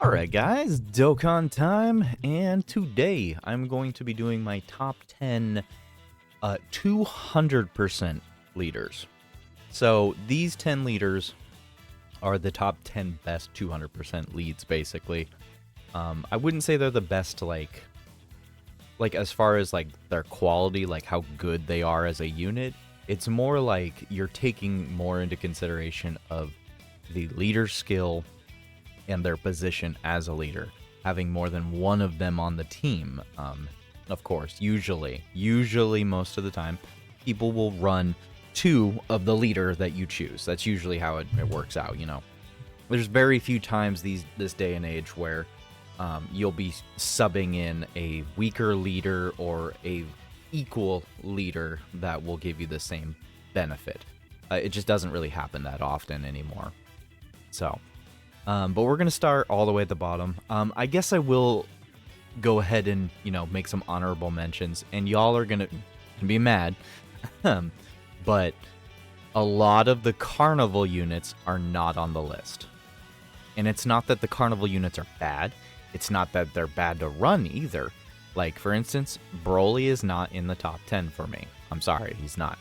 Alright guys, Dokkan time, and today I'm going to be doing my top 10 200% leaders. So these 10 leaders are the top 10 best 200% leads, basically. I wouldn't say they're the best, like as far as like their quality, like how good they are as a unit. It's more like you're taking more into consideration of the leader skill and their position as a leader, having more than one of them on the team. Of course, usually most of the time, people will run two of the leader that you choose. That's usually how it works out, you know. There's very few times this day and age where you'll be subbing in a weaker leader or a equal leader that will give you the same benefit. It just doesn't really happen that often anymore. So, but we're going to start all the way at the bottom. I guess I will go ahead and, make some honorable mentions, and y'all are going to be mad, but a lot of the carnival units are not on the list. And it's not that the carnival units are bad. It's not that they're bad to run either. Like, for instance, Broly is not in the top 10 for me. I'm sorry, he's not.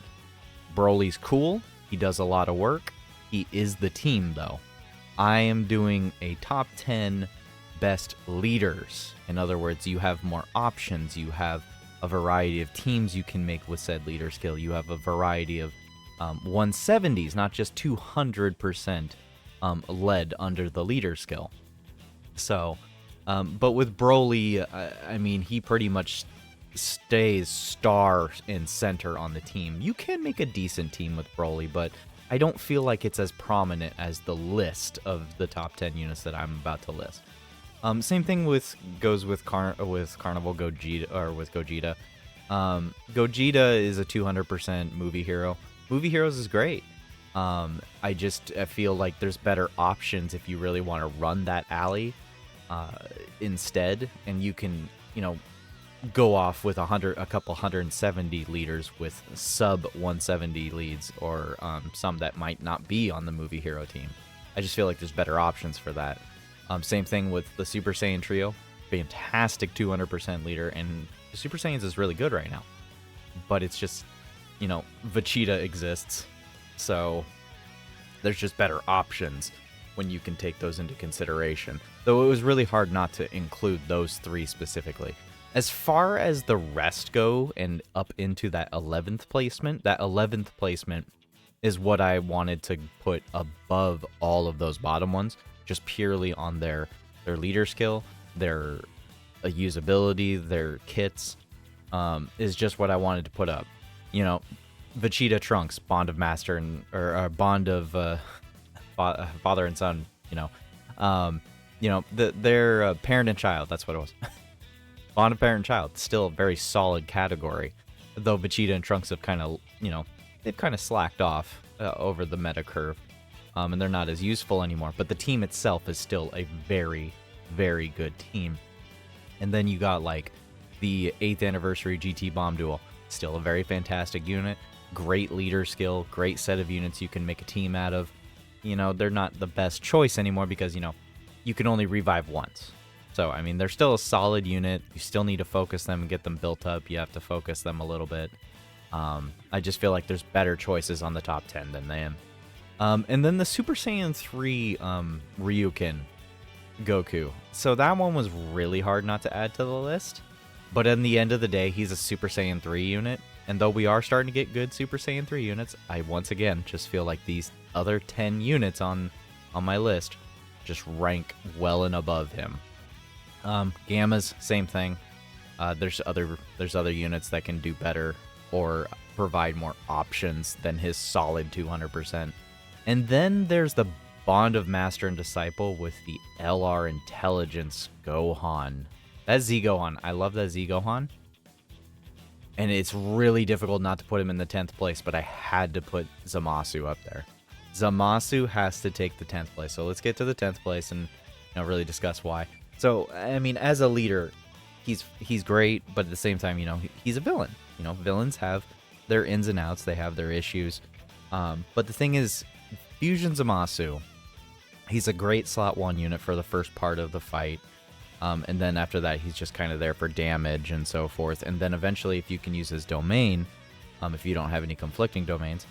Broly's cool. He does a lot of work. He is the team, though. I am doing a top 10 best leaders. In other words, you have more options. You have a variety of teams you can make with said leader skill. You have a variety of 170s, not just 200% led under the leader skill. So, but with Broly, I mean, he pretty much stays star and center on the team. You can make a decent team with Broly, but I don't feel like it's as prominent as the list of the top 10 units that I'm about to list. Same thing goes with Carnival Gogeta, or with Gogeta. Gogeta is a 200% movie hero. Movie heroes is great. I feel like there's better options if you really want to run that alley instead, and you can, go off with a couple 170 leaders with sub 170 leads, or some that might not be on the movie hero team. I just feel like there's better options for that. Same thing with the Super Saiyan trio. Fantastic 200% leader, and the Super Saiyans is really good right now. But it's just, Vegeta exists, so there's just better options when you can take those into consideration. Though it was really hard not to include those three specifically. As far as the rest go and up into that 11th placement is what I wanted to put above all of those bottom ones, just purely on their leader skill, their usability, their kits, is just what I wanted to put up. Vegeta Trunks, Bond of Master or Bond of father and son, they're parent and child, that's what it was. Bond of Parent and Child, still a very solid category. Though Vegeta and Trunks have kind of, they've kind of slacked off over the meta curve. And they're not as useful anymore. But the team itself is still a very, very good team. And then you got, like, the 8th anniversary GT Bomb Duel. Still a very fantastic unit. Great leader skill. Great set of units you can make a team out of. They're not the best choice anymore because, you can only revive once. So, I mean, they're still a solid unit. You still need to focus them and get them built up. You have to focus them a little bit. I just feel like there's better choices on the top 10 than them. And then the Super Saiyan 3 Ryukin Goku. So that one was really hard not to add to the list. But in the end of the day, he's a Super Saiyan 3 unit. And though we are starting to get good Super Saiyan 3 units, I once again just feel like these other 10 units on my list just rank well and above him. Gammas, same thing. There's other units that can do better or provide more options than his solid 200%. And then there's the Bond of Master and Disciple with the LR Intelligence Gohan. That Z Gohan, I love that Z Gohan. And it's really difficult not to put him in the 10th place, but I had to put Zamasu up there. Zamasu has to take the 10th place. So let's get to the 10th place and really discuss why. So, I mean, as a leader, he's great, but at the same time, he's a villain. Villains have their ins and outs. They have their issues. But the thing is, Fusion Zamasu He's a great slot 1 unit for the first part of the fight. And then after that, he's just kind of there for damage and so forth. And then eventually, if you can use his domain, if you don't have any conflicting domains,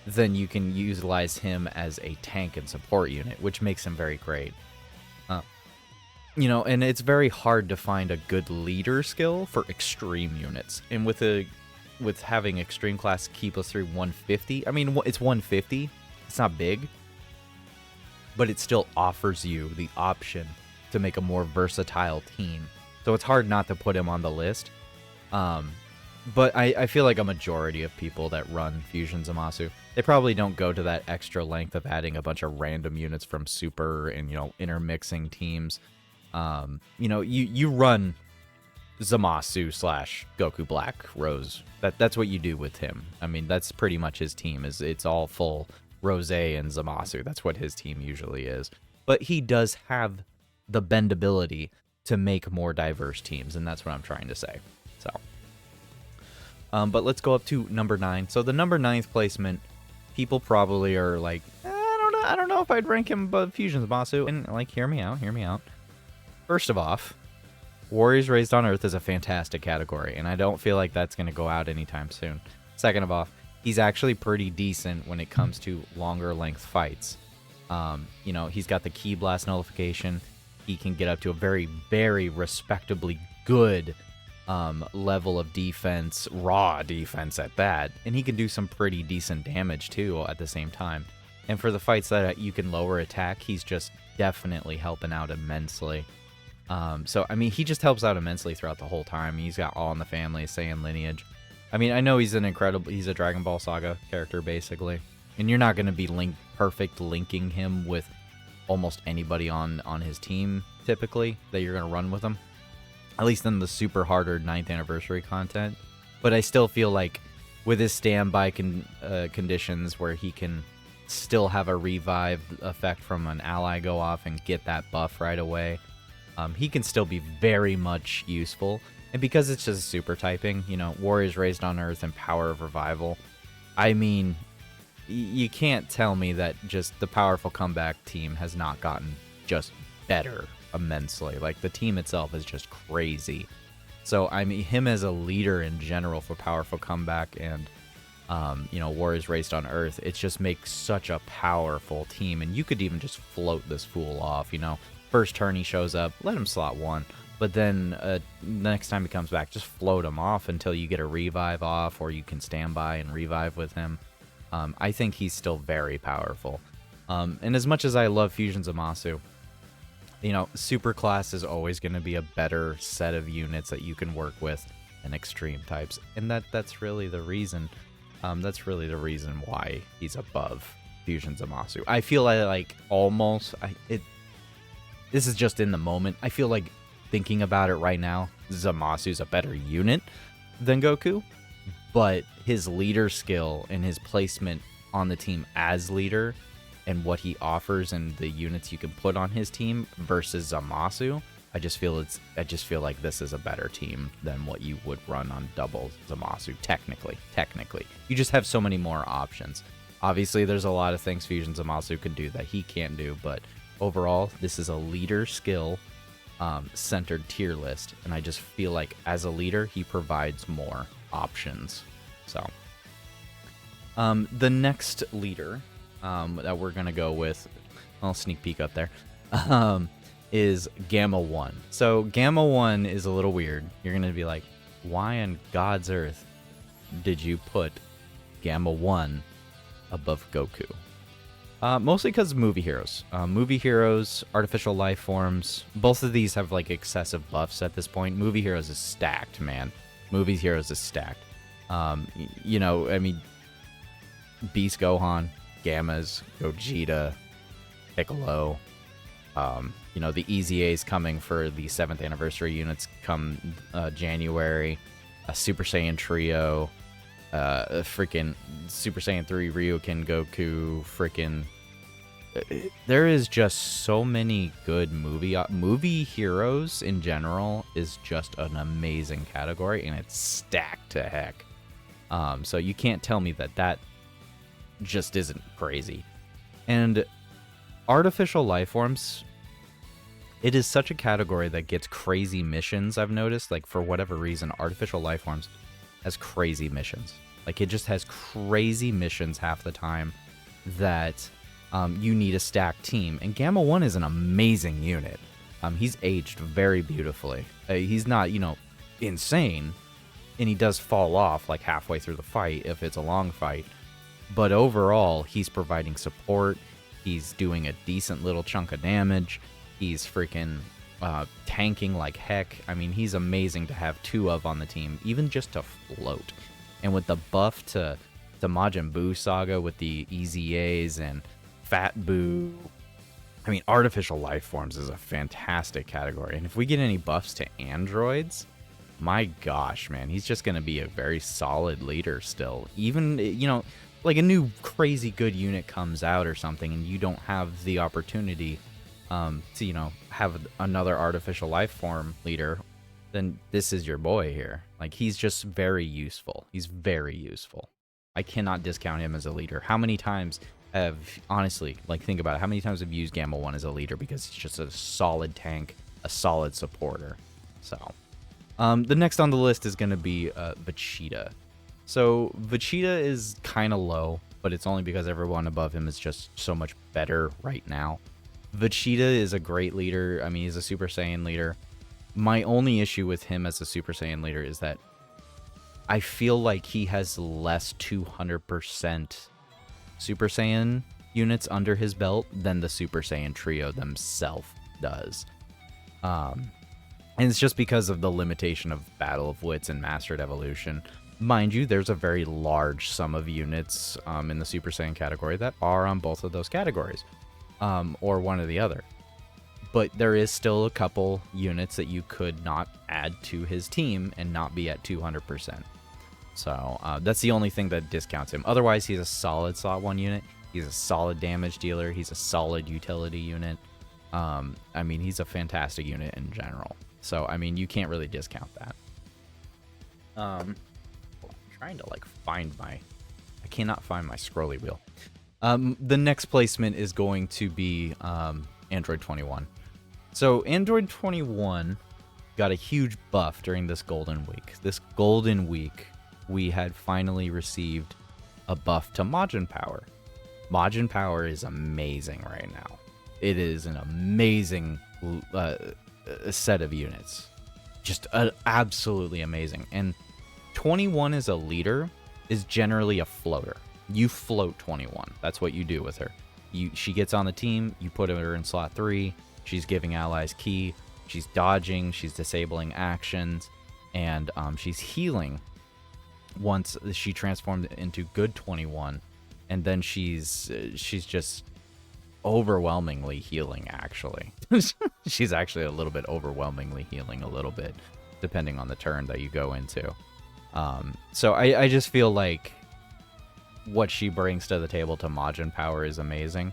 then you can utilize him as a tank and support unit, which makes him very great. You know, and it's very hard to find a good leader skill for extreme units. And with having extreme class key +3 150, I mean, it's 150. It's not big, but it still offers you the option to make a more versatile team. So it's hard not to put him on the list. But I feel like a majority of people that run Fusion Zamasu, they probably don't go to that extra length of adding a bunch of random units from Super and, you know, intermixing teams. You know, you run Zamasu / Goku Black Rose. That's what you do with him. I mean, that's pretty much his team. It's all full Rose and Zamasu. That's what his team usually is. But he does have the bendability to make more diverse teams, and that's what I'm trying to say. So, but let's go up to number 9. So the number 9th placement, people probably are like, I don't know if I'd rank him above Fusion Zamasu. And like, hear me out. First of all, Warriors Raised on Earth is a fantastic category, and I don't feel like that's going to go out anytime soon. Second of all, he's actually pretty decent when it comes to longer length fights. You know, he's got the Ki Blast nullification. He can get up to a very, very respectably good level of defense, raw defense at that, and he can do some pretty decent damage too at the same time. And for the fights that you can lower attack, he's just definitely helping out immensely. So, I mean, he just helps out immensely throughout the whole time. He's got All in the Family, Saiyan lineage. I mean, I know he's he's a Dragon Ball Saga character, basically. And you're not going to be linking him with almost anybody on his team, typically, that you're going to run with him. At least in the super harder 9th anniversary content. But I still feel like with his standby conditions where he can still have a revive effect from an ally go off and get that buff right away, he can still be very much useful. And because it's just super typing, you know, Warriors Raised on Earth and Power of Revival, I mean, you can't tell me that just the Powerful Comeback team has not gotten just better immensely. Like, the team itself is just crazy. So, I mean, him as a leader in general for Powerful Comeback and, you know, Warriors Raised on Earth, it just makes such a powerful team. And you could even just float this fool off, you know. First turn he shows up, let him slot 1. But then next time he comes back, just float him off until you get a revive off, or you can stand by and revive with him. I think he's still very powerful. And as much as I love Fusion Zamasu, you know, Super Class is always going to be a better set of units that you can work with than Extreme types. And that's really the reason. That's really the reason why he's above Fusion Zamasu. I feel like almost... This is just in the moment. I feel like thinking about it right now, Zamasu's a better unit than Goku, but his leader skill and his placement on the team as leader and what he offers and the units you can put on his team versus Zamasu, I just feel like this is a better team than what you would run on double Zamasu. Technically, you just have so many more options. Obviously, there's a lot of things Fusion Zamasu can do that he can't do, but overall, this is a leader skill centered tier list, and I just feel like as a leader, he provides more options. So, the next leader that we're gonna go with, I'll sneak peek up there, is Gamma 1. So Gamma 1 is a little weird. You're gonna be like, why on God's earth did you put Gamma 1 above Goku? Mostly because of Movie Heroes. Movie Heroes, Artificial Life Forms, both of these have like excessive buffs at this point. Movie Heroes is stacked, man. Movie Heroes is stacked. You know, I mean, Beast Gohan, Gammas, Gogeta, Piccolo. You know, the Easy A's coming for the 7th anniversary units come January. A Super Saiyan Trio. Freaking Super Saiyan 3 Ryokan Goku, freaking... There is just so many good movie heroes in general is just an amazing category, and it's stacked to heck. So you can't tell me that just isn't crazy. And Artificial life forms, it is such a category that gets crazy missions, I've noticed. Like, for whatever reason, artificial life forms has crazy missions. Like, it just has crazy missions half the time that you need a stacked team. And Gamma 1 is an amazing unit. He's aged very beautifully. He's not, insane. And he does fall off, like, halfway through the fight if it's a long fight. But overall, he's providing support. He's doing a decent little chunk of damage. He's freaking tanking like heck. I mean, he's amazing to have 2 of on the team, even just to float. And with the buff to Majin Buu Saga with the EZAs and Fat Buu, I mean, artificial life forms is a fantastic category. And if we get any buffs to androids, my gosh, man, he's just going to be a very solid leader still. Even, like a new crazy good unit comes out or something and you don't have the opportunity to, have another artificial life form leader, then this is your boy here. Like, he's just very useful. He's very useful. I cannot discount him as a leader. How many times honestly, like, think about it. How many times have you used Gamma 1 as a leader because he's just a solid tank, a solid supporter? So, the next on the list is going to be Vegeta. So, Vegeta is kind of low, but it's only because everyone above him is just so much better right now. Vegeta is a great leader. I mean, he's a Super Saiyan leader. My only issue with him as a Super Saiyan leader is that I feel like he has less 200% Super Saiyan units under his belt than the Super Saiyan trio themselves does. And it's just because of the limitation of Battle of Wits and Mastered Evolution. Mind you, there's a very large sum of units in the Super Saiyan category that are on both of those categories, or one or the other. But there is still a couple units that you could not add to his team and not be at 200%. So that's the only thing that discounts him. Otherwise, he's a solid slot 1 unit. He's a solid damage dealer. He's a solid utility unit. I mean, he's a fantastic unit in general. So, I mean, you can't really discount that. I'm trying to, like, I cannot find my scrolly wheel. The next placement is going to be Android 21. So, Android 21 got a huge buff during this Golden Week. This Golden Week, we had finally received a buff to Majin Power. Majin Power is amazing right now. It is an amazing set of units. Just absolutely amazing. And 21 as a leader is generally a floater. You float 21. That's what you do with her. She gets on the team, you put her in slot 3, she's giving allies ki, she's dodging, she's disabling actions, and she's healing once she transformed into good 21, and then she's just overwhelmingly healing, actually. She's actually a little bit overwhelmingly healing a little bit, depending on the turn that you go into. So I just feel like what she brings to the table to Majin Power is amazing,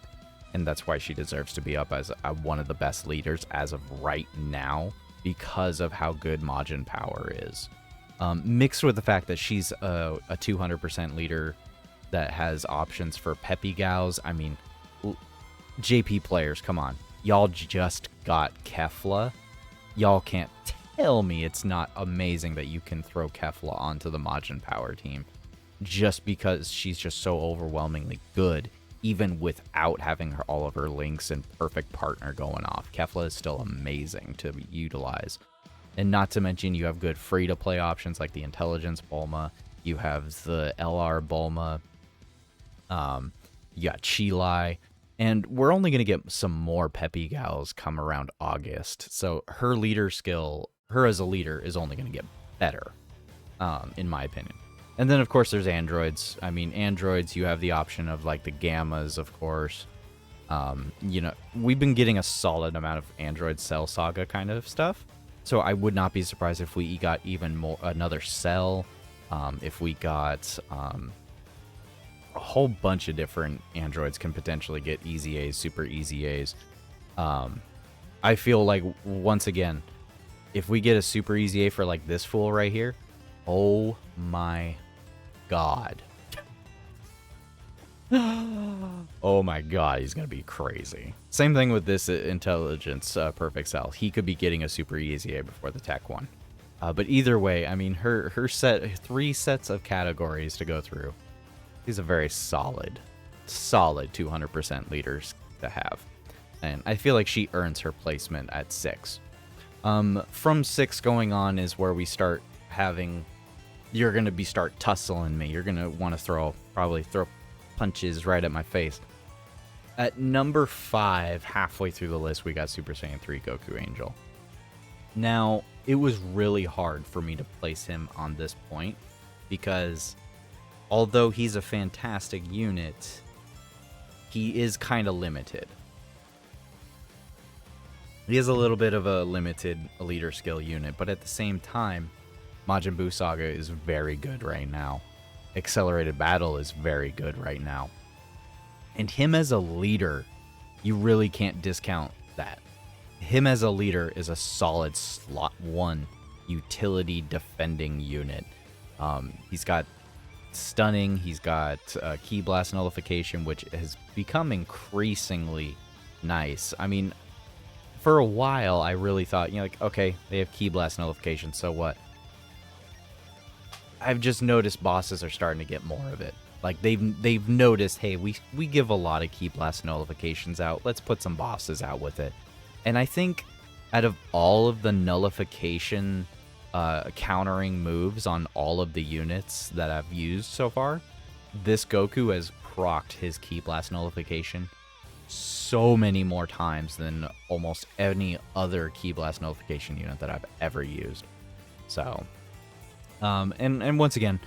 and that's why she deserves to be up as one of the best leaders as of right now, because of how good Majin Power is. Mixed with the fact that she's a 200% leader that has options for Peppy Gals. I mean, JP players, come on. Y'all just got Kefla. Y'all can't tell me it's not amazing that you can throw Kefla onto the Majin Power team just because she's just so overwhelmingly good, even without having all of her links and perfect partner going off. Kefla is still amazing to utilize. And not to mention, you have good free-to-play options like the Intelligence Bulma. You have the LR Bulma. You got Chilai. And we're only going to get some more Peppy Gals come around August. So her leader skill, her as a leader, is only going to get better, in my opinion. And then, of course, there's androids. I mean, androids, you have the option of, like, the Gammas, of course. We've been getting a solid amount of Android Cell Saga kind of stuff. So I would not be surprised if we got even more, another Cell, if we got a whole bunch of different androids can potentially get easy A's, super easy A's. I feel like, once again, if we get a super easy A for like this fool right here, oh my god. Oh my god, he's gonna be crazy. Same thing with this intelligence perfect cell. He could be getting a super EZA before the tech one. But either way, I mean, her 3 sets of categories to go through. These are very solid 200% leaders to have. And I feel like she earns her placement at 6. From 6 going on is where we start having, you're going to start tussling me. You're going to want to probably throw punches right at my face. At number 5, halfway through the list, we got Super Saiyan 3 Goku Angel. Now, it was really hard for me to place him on this point because although he's a fantastic unit, he is kind of limited. He is a little bit of a limited leader skill unit, but at the same time, Majin Buu Saga is very good right now. Accelerated Battle is very good right now. And him as a leader, you really can't discount that. Him as a leader is a solid slot 1 utility defending unit. He's got stunning, he's got Ki Blast Nullification, which has become increasingly nice. I mean, for a while, I really thought, you know, like, okay, they have Ki Blast Nullification, so what? I've just noticed bosses are starting to get more of it. Like, they've noticed, hey, we give a lot of Ki Blast Nullifications out. Let's put some bosses out with it. And I think out of all of the nullification countering moves on all of the units that I've used so far, this Goku has procced his Ki Blast Nullification so many more times than almost any other Ki Blast Nullification unit that I've ever used. So, and once again,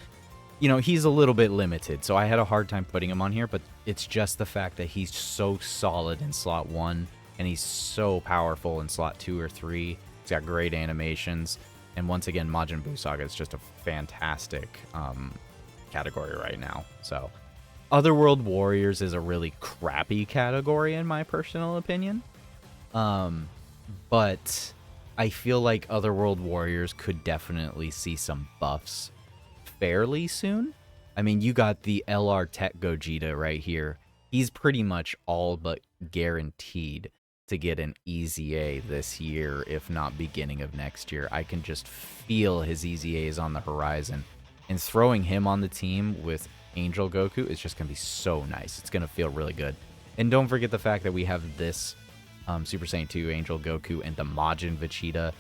you know, he's a little bit limited, so I had a hard time putting him on here, but it's just the fact that he's so solid in slot 1, and he's so powerful in slot 2 or 3. He's got great animations, and once again, Majin Buu Saga is just a fantastic category right now. So, Otherworld Warriors is a really crappy category in my personal opinion. But I feel like Otherworld Warriors could definitely see some buffs fairly soon. I mean, you got the LR Tech Gogeta right here. He's pretty much all but guaranteed to get an EZA this year, if not beginning of next year. I can just feel his EZA is on the horizon. And throwing him on the team with Angel Goku is just going to be so nice. It's going to feel really good. And don't forget the fact that we have this Super Saiyan 2 Angel Goku and the Majin Vegeta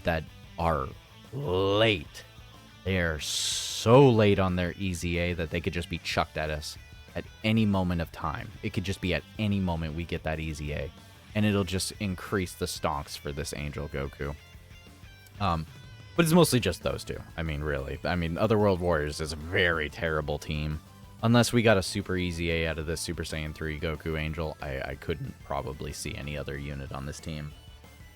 that are late. They are so late on their EZA that they could just be chucked at us at any moment of time. It could just be at any moment we get that EZA. And it'll just increase the stonks for this Angel Goku. But it's mostly just those two. I mean, really. I mean, Otherworld Warriors is a very terrible team. Unless we got a super EZA out of this Super Saiyan 3 Goku Angel, I couldn't probably see any other unit on this team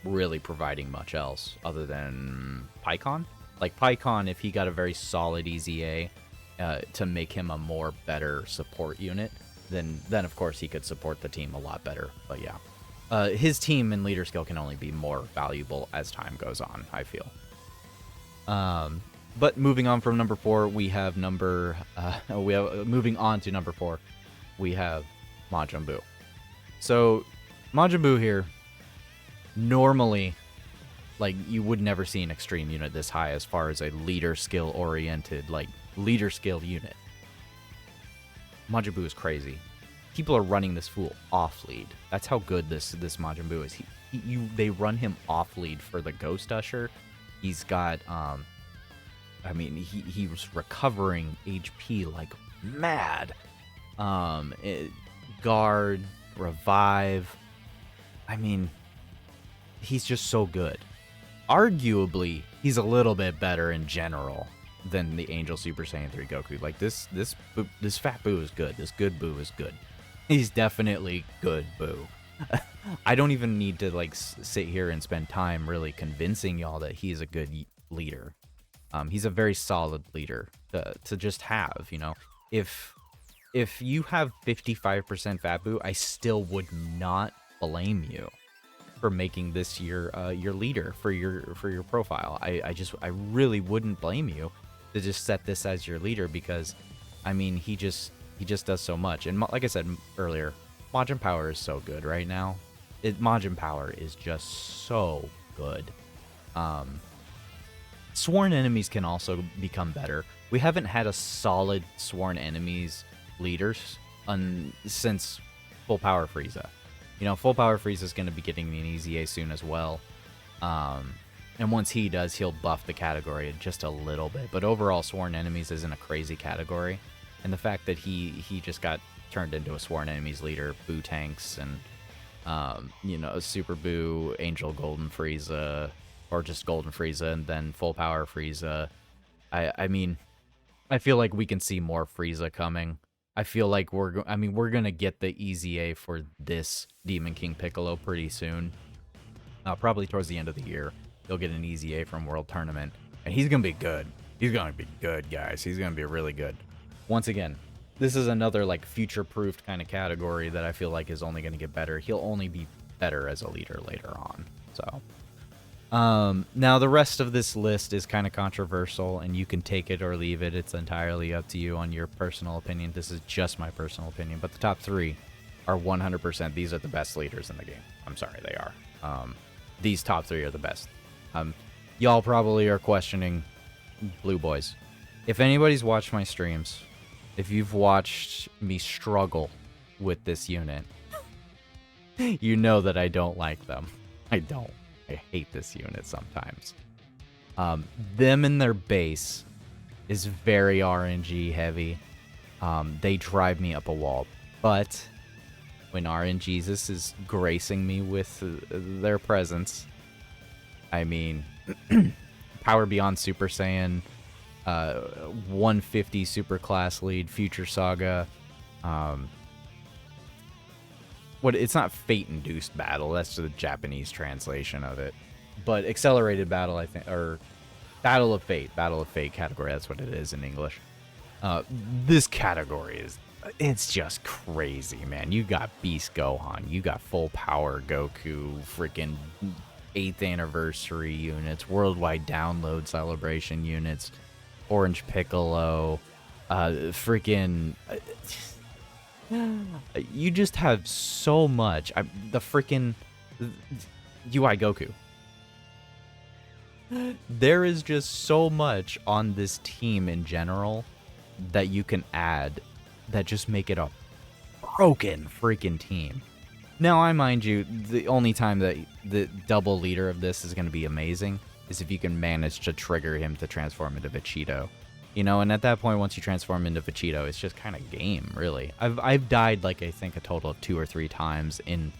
really providing much else other than Pikkon. Like, Pikkon, if he got a very solid EZA to make him a more better support unit, then of course he could support the team a lot better. But yeah, his team and leader skill can only be more valuable as time goes on, I feel. But moving on from number 4, we have moving on to number 4, we have Majin Buu. So Majin Buu here, normally, like, you would never see an extreme unit this high as far as a leader skill oriented, like, leader skill unit. Majin Buu is crazy. People are running this fool off lead. That's how good this Majin Buu is. They run him off lead for the Ghost Usher. He's got, I mean, he was recovering HP like mad. Guard, revive. I mean, he's just so good. Arguably, he's a little bit better in general than the Angel Super Saiyan 3 Goku. Like, this fat Buu is good. This good Buu is good. He's definitely good Buu. I don't even need to, like, sit here and spend time really convincing y'all that he's a good leader. He's a very solid leader to just have, you know. If you have 55% Fat Buu, I still would not blame you for making this your leader for your profile. I really wouldn't blame you to just set this as your leader because, I mean, he He just does so much. And like I said earlier, Majin Power is so good right now. Majin Power is just so good. Sworn enemies can also become better. We haven't had a solid sworn enemies leaders since Full Power Frieza. You know, Full Power Frieza is going to be getting an EZA soon as well. And once he does, he'll buff the category just a little bit. But overall, sworn enemies isn't a crazy category. And the fact that he just got turned into a sworn enemies leader, Boo Tanks, and, you know, Super Boo, Angel Golden Frieza, or just Golden Frieza, and then Full Power Frieza. I mean, I feel like we can see more Frieza coming. I feel like we're going to get the EZA for this Demon King Piccolo pretty soon. Probably towards the end of the year. He'll get an EZA from World Tournament. And he's going to be good. He's going to be good, guys. He's going to be really good. Once again, this is another, like, future-proofed kind of category that I feel like is only going to get better. He'll only be better as a leader later on. So, now the rest of this list is kind of controversial, and you can take it or leave it. It's entirely up to you on your personal opinion. This is just my personal opinion. But the top 3 are 100%. These are the best leaders in the game. I'm sorry, they are. These top 3 are the best. Y'all probably are questioning Blue Boys. If anybody's watched my streams, if you've watched me struggle with this unit, you know that I don't like them. I don't. I hate this unit sometimes. Them in their base is very RNG heavy. They drive me up a wall. But when RNGesus is gracing me with their presence, I mean, Power Beyond Super Saiyan, 150 Super Class Lead, Future Saga, it's not Fate-Induced Battle, that's the Japanese translation of it, but Accelerated Battle, I think, or Battle of Fate category, that's what it is in English. This category it's just crazy, man. You got Beast Gohan, you got Full Power Goku, freaking 8th anniversary units, worldwide download celebration units, Orange Piccolo, freaking... you just have so much. The freaking UI Goku. There is just so much on this team in general that you can add that just make it a broken freaking team. Now, I mind you, the only time that the double leader of this is going to be amazing is if you can manage to trigger him to transform into Vegito. You know, and at that point, once you transform into Vegito, it's just kind of game, really. I've died, like, I think a total of 2 or 3 times in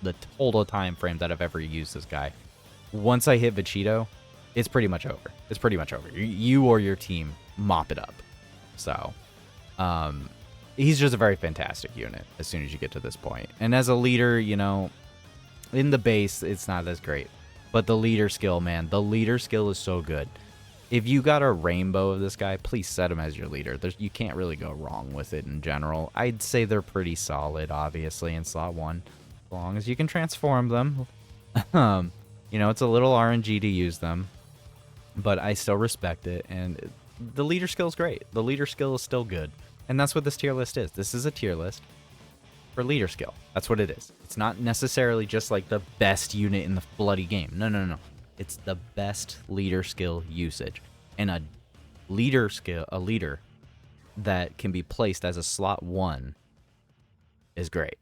the total time frame that I've ever used this guy. Once I hit Vegito, it's pretty much over. It's pretty much over. You or your team mop it up. So, he's just a very fantastic unit as soon as you get to this point. And as a leader, you know, in the base, it's not as great. But the leader skill, man, the leader skill is so good. If you got a rainbow of this guy, please set him as your leader. You can't really go wrong with it in general. I'd say they're pretty solid, obviously, in slot 1. As long as you can transform them. You know, it's a little RNG to use them. But I still respect it. And the leader skill is great. The leader skill is still good. And that's what this tier list is. This is a tier list for leader skill. That's what it is. It's not necessarily just like the best unit in the bloody game. No, no, no. It's the best leader skill usage. And a leader that can be placed as a slot 1 is great.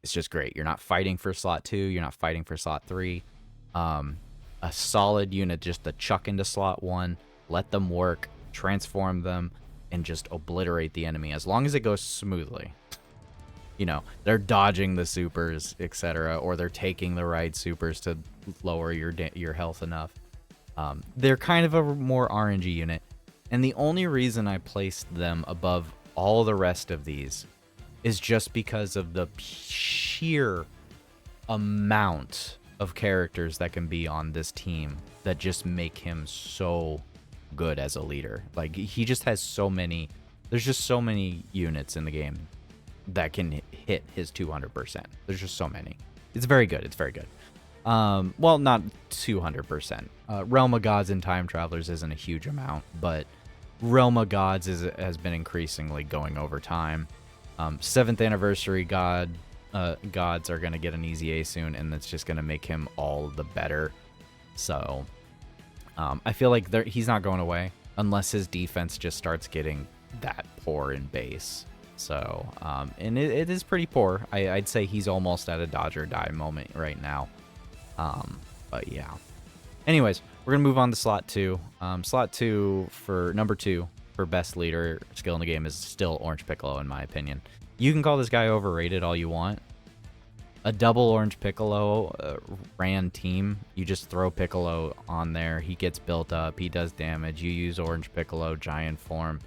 It's just great. You're not fighting for slot 2. You're not fighting for slot 3. A solid unit just to chuck into slot 1, let them work, transform them, and just obliterate the enemy as long as it goes smoothly. You know, they're dodging the supers, etc., or they're taking the right supers to lower your health enough. They're kind of a more RNG unit, and the only reason I placed them above all the rest of these is just because of the sheer amount of characters that can be on this team that just make him so good as a leader. Like, he just has so many, there's just so many units in the game that can hit his 200%. There's just so many. It's very good. It's very good. Well, not 200%. Realm of Gods and Time Travelers isn't a huge amount, but Realm of Gods has been increasingly going over time. 7th anniversary gods are going to get an easy A soon, and that's just going to make him all the better. So I feel like he's not going away unless his defense just starts getting that poor in base. So, and it is pretty poor. I'd say he's almost at a dodge or die moment right now. But yeah. Anyways, we're going to move on to slot 2. Slot 2 for number 2 for best leader skill in the game is still Orange Piccolo, in my opinion. You can call this guy overrated all you want. A double Orange Piccolo ran team. You just throw Piccolo on there. He gets built up. He does damage. You use Orange Piccolo giant form.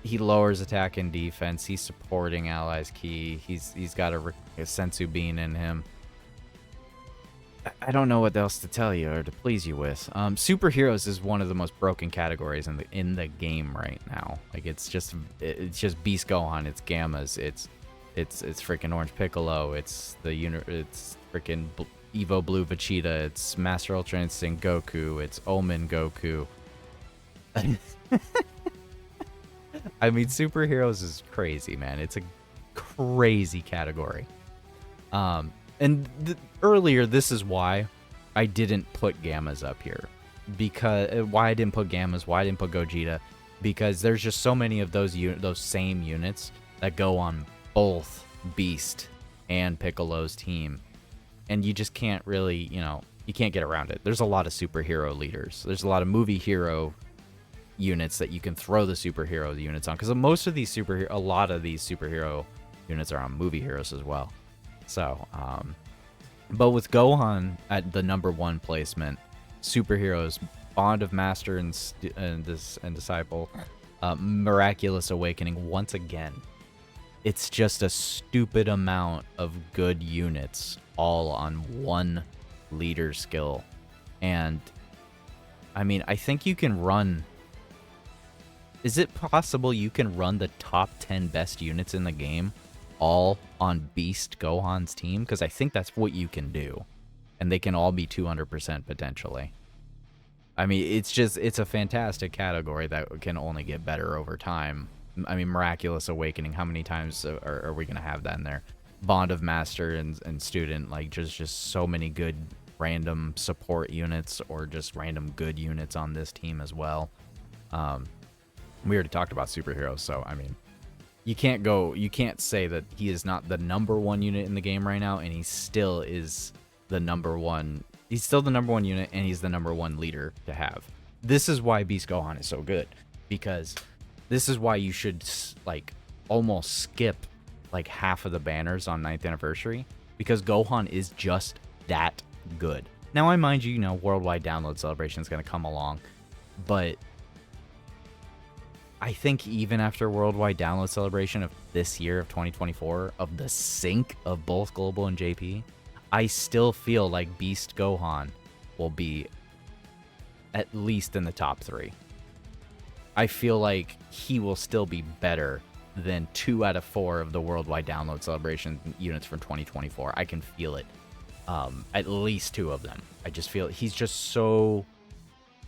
He lowers attack and defense. He's supporting allies key. He's got a Sensu Bean in him. I don't know what else to tell you or to please you with. Superheroes is one of the most broken categories in the game right now. Like it's just Beast Gohan, it's Gammas, it's freaking Orange Piccolo, it's freaking Evo Blue Vegeta, it's Master Ultra Instinct Goku, it's Omen Goku. I mean, superheroes is crazy, man. It's a crazy category. And earlier, this is why I didn't put Gammas up here. Because why I didn't put Gammas, why I didn't put Gogeta, because there's just so many of those same units that go on both Beast and Piccolo's team, and you just can't really, you can't get around it. There's a lot of superhero leaders. There's a lot of movie hero units that you can throw the superhero units on, because a lot of these superhero units are on movie heroes as well. So, but with Gohan at the number 1 placement, superheroes, Bond of Master and Disciple, Miraculous Awakening, once again, it's just a stupid amount of good units all on one leader skill. And, I mean, I think you can run... Is it possible you can run the top 10 best units in the game all on Beast Gohan's team? Because I think that's what you can do, and they can all be 200% potentially. I mean, it's a fantastic category that can only get better over time. I mean, Miraculous Awakening, how many times are we gonna have that in there? Bond of Master and Student, like just so many good random support units or just random good units on this team as well. We already talked about superheroes, so I mean, you can't say that he is not the number 1 unit in the game right now, and he still is the number 1. He's still the number 1 unit, and he's the number 1 leader to have. This is why Beast Gohan is so good, because this is why you should like almost skip like half of the banners on 9th anniversary, because Gohan is just that good. Now, I mind you, worldwide download celebration is going to come along, but I think even after worldwide download celebration of this year of 2024, of the sync of both Global and JP, I still feel like Beast Gohan will be at least in the top 3. I feel like he will still be better than 2 out of 4 of the worldwide download celebration units from 2024. I can feel it. At least 2 of them. I just feel he's just so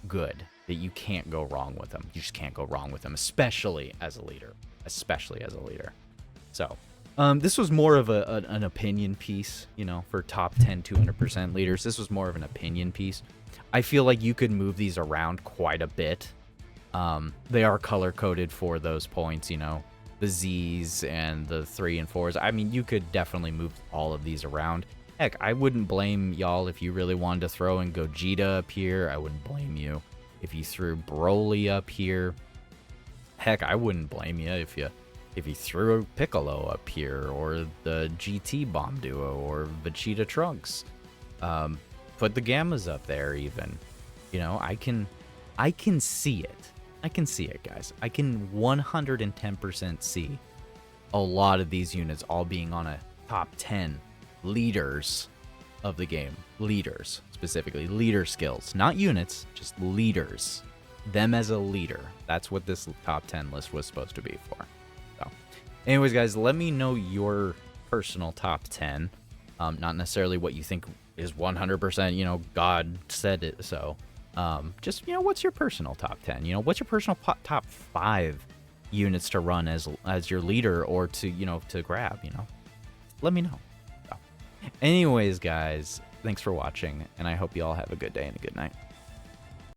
good that you can't go wrong with him. You just can't go wrong with him, especially as a leader. So, this was more of an opinion piece, for top 10 200% leaders. This was more of an opinion piece. I feel like you could move these around quite a bit. They are color-coded for those points, the Z's and the 3 and 4s. I mean, you could definitely move all of these around. Heck, I wouldn't blame y'all if you really wanted to throw in Gogeta up here. I wouldn't blame you if you threw Broly up here. Heck, I wouldn't blame you if you threw Piccolo up here, or the GT Bomb Duo, or Vegeta Trunks. Put the Gammas up there even. I can see it. I can see it, guys. I can 110% see a lot of these units all being on a top 10 leaders of the game. Leaders, specifically. Leader skills. Not units, just leaders. Them as a leader. That's what this top 10 list was supposed to be for. So, anyways, guys, let me know your personal top 10. Not necessarily what you think is 100%, God said it so. Just, what's your personal top 10? What's your personal top 5 units to run as your leader or to, to grab, let me know. So, anyways, guys, thanks for watching, and I hope you all have a good day and a good night.